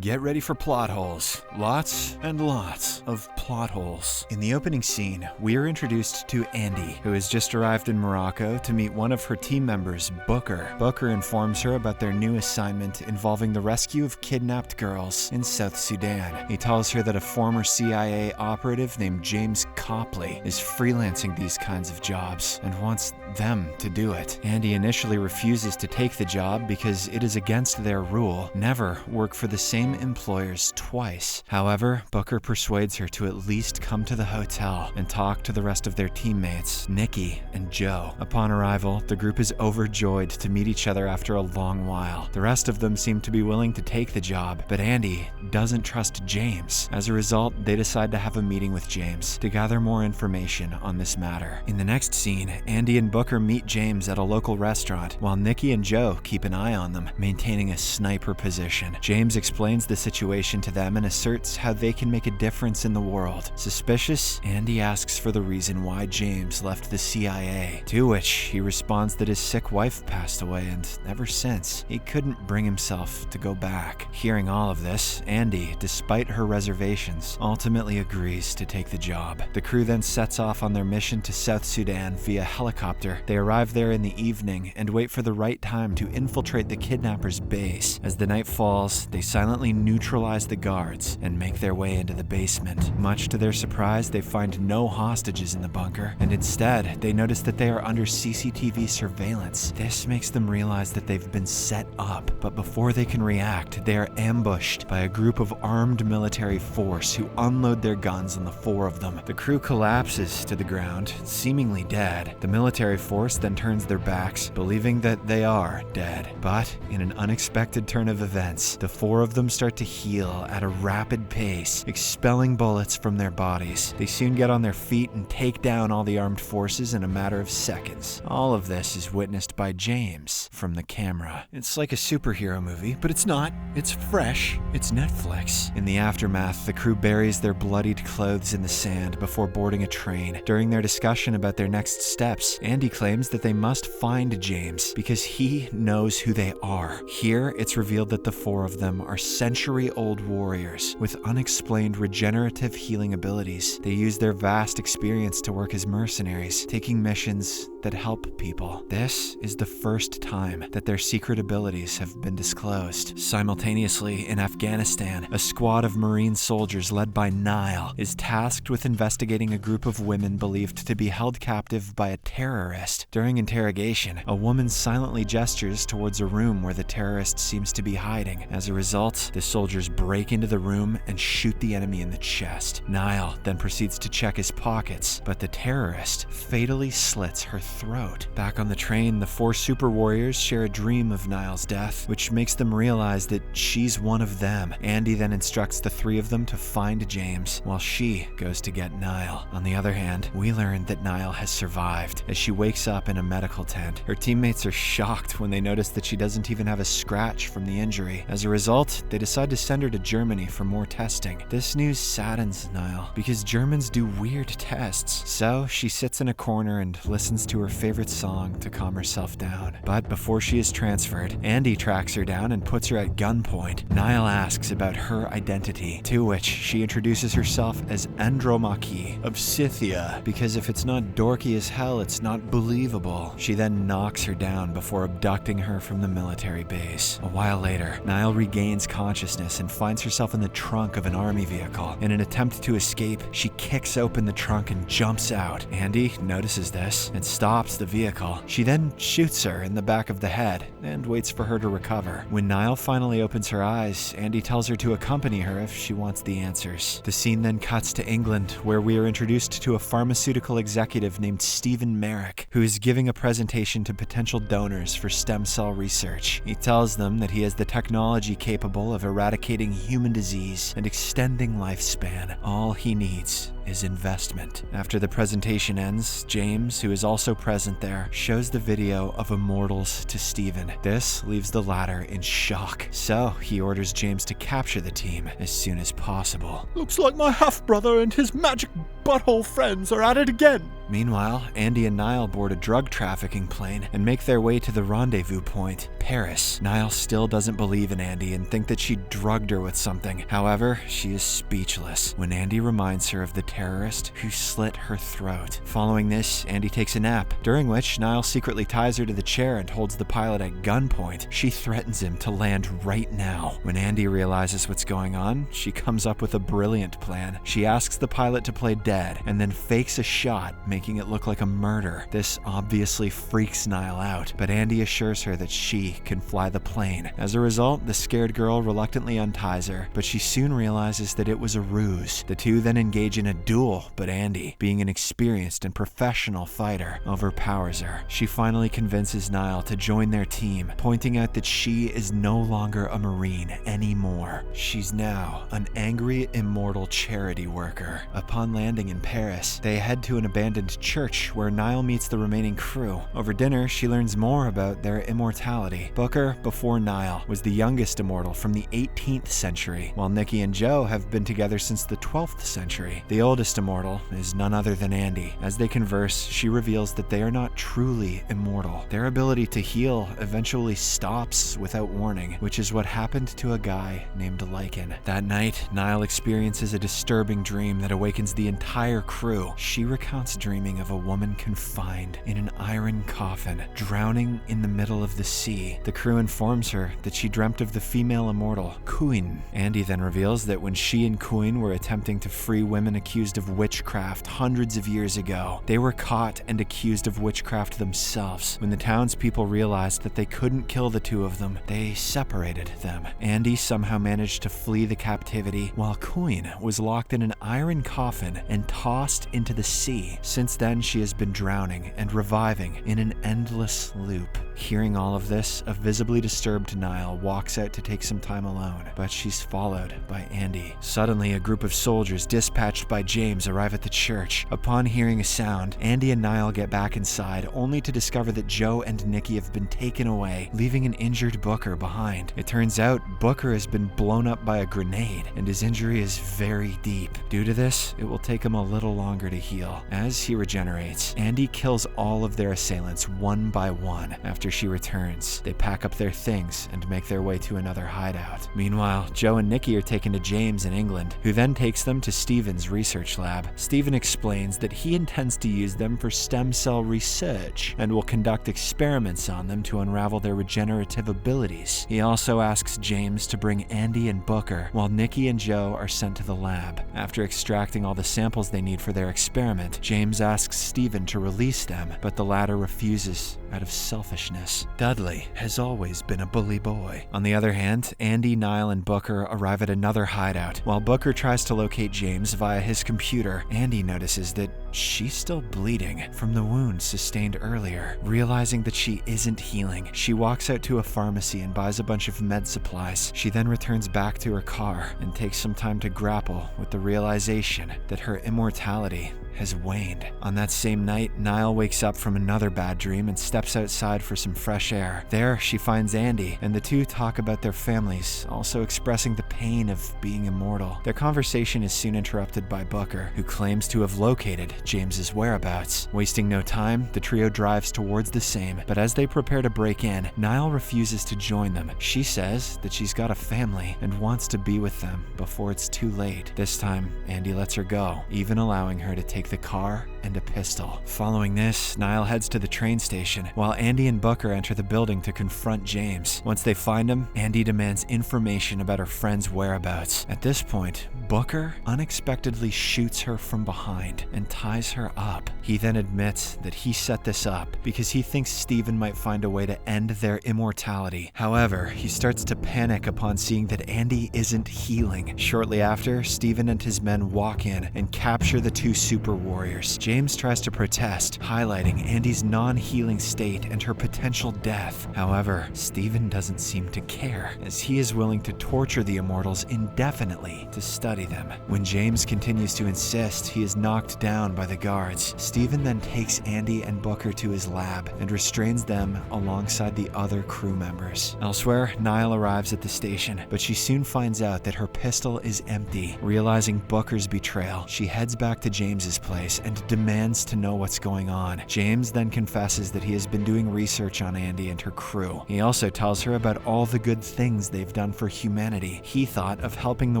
Get ready for plot holes. Lots and lots of plot holes. In the opening scene, we are introduced to Andy, who has just arrived in Morocco to meet one of her team members, Booker. Booker informs her about their new assignment involving the rescue of kidnapped girls in South Sudan. He tells her that a former CIA operative named James Copley is freelancing these kinds of jobs and wants them to do it. Andy initially refuses to take the job because it is against their rule, never work for the same employers twice. However, Booker persuades her to at least come to the hotel and talk to the rest of their teammates, Nikki and Joe. Upon arrival, the group is overjoyed to meet each other after a long while. The rest of them seem to be willing to take the job, but Andy doesn't trust James. As a result, they decide to have a meeting with James to gather more information on this matter. In the next scene, Andy and Booker meet James at a local restaurant, while Nikki and Joe keep an eye on them, maintaining a sniper position. James explains the situation to them and asserts how they can make a difference in the world. Suspicious, Andy asks for the reason why James left the CIA, to which he responds that his sick wife passed away and ever since, he couldn't bring himself to go back. Hearing all of this, Andy, despite her reservations, ultimately agrees to take the job. The crew then sets off on their mission to South Sudan via helicopter. They arrive there in the evening and wait for the right time to infiltrate the kidnappers' base. As the night falls, they silently neutralize the guards and make their way into the basement. Much to their surprise, they find no hostages in the bunker, and instead, they notice that they are under CCTV surveillance. This makes them realize that they've been set up, but before they can react, they are ambushed by a group of armed military force who unload their guns on the four of them. The crew collapses to the ground, seemingly dead. The military force then turns their backs, believing that they are dead. But in an unexpected turn of events, the four of them start to heal at a rapid pace, expelling bullets from their bodies. They soon get on their feet and take down all the armed forces in a matter of seconds. All of this is witnessed by James from the camera. It's like a superhero movie, but it's not. It's fresh. It's Netflix. In the aftermath, the crew buries their bloodied clothes in the sand before boarding a train. During their discussion about their next steps, Andy claims that they must find James because he knows who they are. Here, it's revealed that the four of them are century-old warriors with unexplained regenerative healing abilities. They use their vast experience to work as mercenaries, taking missions that help people. This is the first time that their secret abilities have been disclosed. Simultaneously, in Afghanistan, a squad of Marine soldiers led by Nile is tasked with investigating a group of women believed to be held captive by a terrorist. During interrogation, a woman silently gestures towards a room where the terrorist seems to be hiding. As a result, the soldiers break into the room and shoot the enemy in the chest. Nile then proceeds to check his pockets, but the terrorist fatally slits her throat. Back on the train, the four super warriors share a dream of Nile's death, which makes them realize that she's one of them. Andy then instructs the three of them to find James, while she goes to get Nile. On the other hand, we learn that Nile has survived as she wakes up in a medical tent. Her teammates are shocked when they notice that she doesn't even have a scratch from the injury. As a result, they decide to send her to Germany for more testing. This news saddens Nile because Germans do weird tests. So she sits in a corner and listens to her favorite song to calm herself down. But before she is transferred, Andy tracks her down and puts her at gunpoint. Nile asks about her identity, to which she introduces herself as Andromache of Scythia, because if it's not dorky as hell, it's not believable. She then knocks her down before abducting her from the military base. A while later, Nile regains consciousness and finds herself in the trunk of an army vehicle. In an attempt to escape, she kicks open the trunk and jumps out. Andy notices this and stops the vehicle. She then shoots her in the back of the head and waits for her to recover. When Nile finally opens her eyes, Andy tells her to accompany her if she wants the answers. The scene then cuts to England, where we are introduced to a pharmaceutical executive named Stephen Merrick, who is giving a presentation to potential donors for stem cell research. He tells them that he has the technology capable of eradicating human disease and extending lifespan. All he needs is investment. After the presentation ends, James, who is also present there, shows the video of immortals to Stephen. This leaves the latter in shock, so he orders James to capture the team as soon as possible. Looks like my half-brother and his magic butthole friends are at it again. Meanwhile, Andy and Nile board a drug trafficking plane and make their way to the rendezvous point, Paris. Nile still doesn't believe in Andy and think that she drugged her with something. However, she is speechless when Andy reminds her of the terrorist who slit her throat. Following this, Andy takes a nap, during which Nile secretly ties her to the chair and holds the pilot at gunpoint. She threatens him to land right now. When Andy realizes what's going on, she comes up with a brilliant plan. She asks the pilot to play dead and then fakes a shot, making it look like a murder. This obviously freaks Nile out, but Andy assures her that she can fly the plane. As a result, the scared girl reluctantly unties her, but she soon realizes that it was a ruse. The two then engage in a duel, but Andy, being an experienced and professional fighter, overpowers her. She finally convinces Nile to join their team, pointing out that she is no longer a Marine anymore. She's now an angry immortal charity worker. Upon landing in Paris, they head to an abandoned church where Nile meets the remaining crew. Over dinner, she learns more about their immortality. Booker, before Nile, was the youngest immortal from the 18th century, while Nikki and Joe have been together since the 12th century. The oldest immortal is none other than Andy. As they converse, she reveals that they are not truly immortal. Their ability to heal eventually stops without warning, which is what happened to a guy named Lycan. That night, Nile experiences a disturbing dream that awakens the entire crew. She recounts dreaming of a woman confined in an iron coffin, drowning in the middle of the sea. The crew informs her that she dreamt of the female immortal, Queen. Andy then reveals that when she and Queen were attempting to free women accused of witchcraft hundreds of years ago, they were caught and accused of witchcraft themselves. When the townspeople realized that they couldn't kill the two of them, they separated them. Andy somehow managed to flee the captivity, while Queen was locked in an iron coffin and tossed into the sea. Since then, she has been drowning and reviving in an endless loop. Hearing all of this, a visibly disturbed Nile walks out to take some time alone, but she's followed by Andy. Suddenly, a group of soldiers dispatched by James arrive at the church. Upon hearing a sound, Andy and Nile get back inside, only to discover that Joe and Nikki have been taken away, leaving an injured Booker behind. It turns out Booker has been blown up by a grenade, and his injury is very deep. Due to this, it will take him a little longer to heal. As he regenerates, Andy kills all of their assailants one by one. After she returns, they pack up their things and make their way to another hideout. Meanwhile, Joe and Nikki are taken to James in England, who then takes them to Stephen's research lab. Stephen explains that he intends to use them for stem cell research and will conduct experiments on them to unravel their regenerative abilities. He also asks James to bring Andy and Booker, while Nikki and Joe are sent to the lab. After extracting all the samples they need for their experiment, James asks Stephen to release them, but the latter refuses out of selfishness. Dudley has always been a bully boy. On the other hand, Andy, Nile, and Booker arrive at another hideout. While Booker tries to locate James via his computer, Andy notices that she's still bleeding from the wound sustained earlier. Realizing that she isn't healing, she walks out to a pharmacy and buys a bunch of med supplies. She then returns back to her car and takes some time to grapple with the realization that her immortality has waned. On that same night, Nile wakes up from another bad dream and steps outside for some fresh air. There, she finds Andy, and the two talk about their families, also expressing the pain of being immortal. Their conversation is soon interrupted by Booker, who claims to have located James's whereabouts. Wasting no time, the trio drives towards the same, but as they prepare to break in, Nile refuses to join them. She says that she's got a family and wants to be with them before it's too late. This time, Andy lets her go, even allowing her to take the car and a pistol. Following this, Nile heads to the train station, while Andy and Booker enter the building to confront James. Once they find him, Andy demands information about her friend's whereabouts. At this point, Booker unexpectedly shoots her from behind and ties her up. He then admits that he set this up because he thinks Stephen might find a way to end their immortality. However, he starts to panic upon seeing that Andy isn't healing. Shortly after, Stephen and his men walk in and capture the two super warriors. James tries to protest, highlighting Andy's non-healing state and her potential death. However, Stephen doesn't seem to care, as he is willing to torture the immortals indefinitely to study them. When James continues to insist, he is knocked down by the guards. Stephen then takes Andy and Booker to his lab and restrains them alongside the other crew members. Elsewhere, Nile arrives at the station, but she soon finds out that her pistol is empty. Realizing Booker's betrayal, she heads back to James's place and demands to know what's going on. James then confesses that he has been doing research on Andy and her crew. He also tells her about all the good things they've done for humanity. He thought of helping the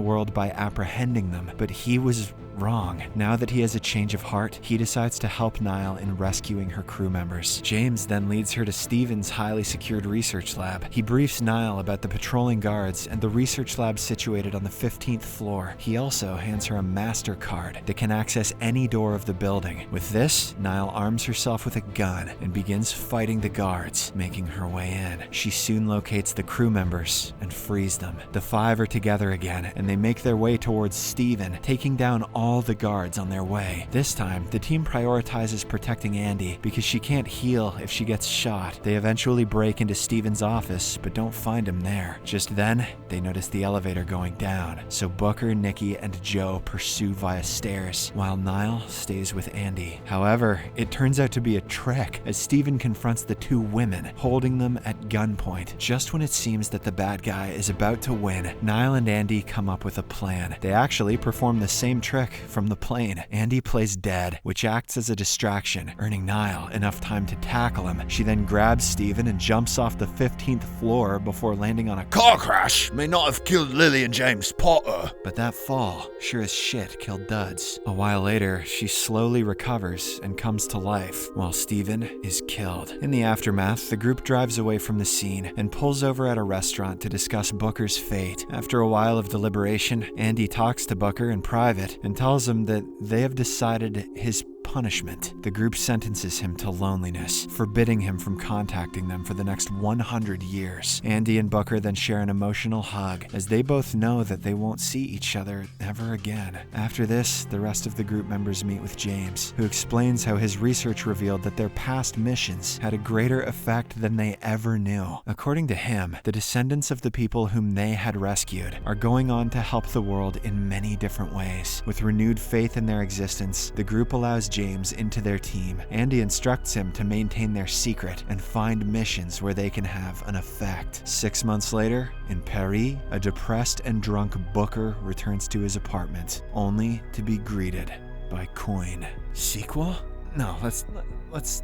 world by apprehending them, but he was wrong. Now that he has a change of heart, he decides to help Nile in rescuing her crew members. James then leads her to Steven's highly secured research lab. He briefs Nile about the patrolling guards and the research lab situated on the 15th floor. He also hands her a master card that can access any door of the building. With this, Nile arms herself with a gun and begins fighting the guards, making her way in. She soon locates the crew members and frees them. The five are together again, and they make their way towards Steven, taking down all the guards on their way. This time, the team prioritizes protecting Andy because she can't heal if she gets shot. They eventually break into Steven's office, but don't find him there. Just then, they notice the elevator going down, so Booker, Nikki, and Joe pursue via stairs, while Nile stays with Andy. However, it turns out to be a trick, as Steven confronts the two women, holding them at gunpoint. Just when it seems that the bad guy is about to win, Nile and Andy come up with a plan. They actually perform the same trick from the plane. Andy plays dead, which acts as a distraction, earning Nile enough time to tackle him. She then grabs Steven and jumps off the 15th floor before landing on a Car crash may not have killed Lily and James Potter. But that fall sure as shit killed Duds. A while later, she slowly recovers and comes to life, while Steven is killed. In the aftermath, the group drives away from the scene and pulls over at a restaurant to discuss Booker's fate. After a while of deliberation, Andy talks to Booker in private and tells him that they have decided his punishment. The group sentences him to loneliness, forbidding him from contacting them for the next 100 years. Andy and Booker then share an emotional hug, as they both know that they won't see each other ever again. After this, the rest of the group members meet with James, who explains how his research revealed that their past missions had a greater effect than they ever knew. According to him, the descendants of the people whom they had rescued are going on to help the world in many different ways. With renewed faith in their existence, the group allows James into their team. Andy instructs him to maintain their secret and find missions where they can have an effect. 6 months later, in Paris, a depressed and drunk Booker returns to his apartment, only to be greeted by Coin. Sequel? No, let's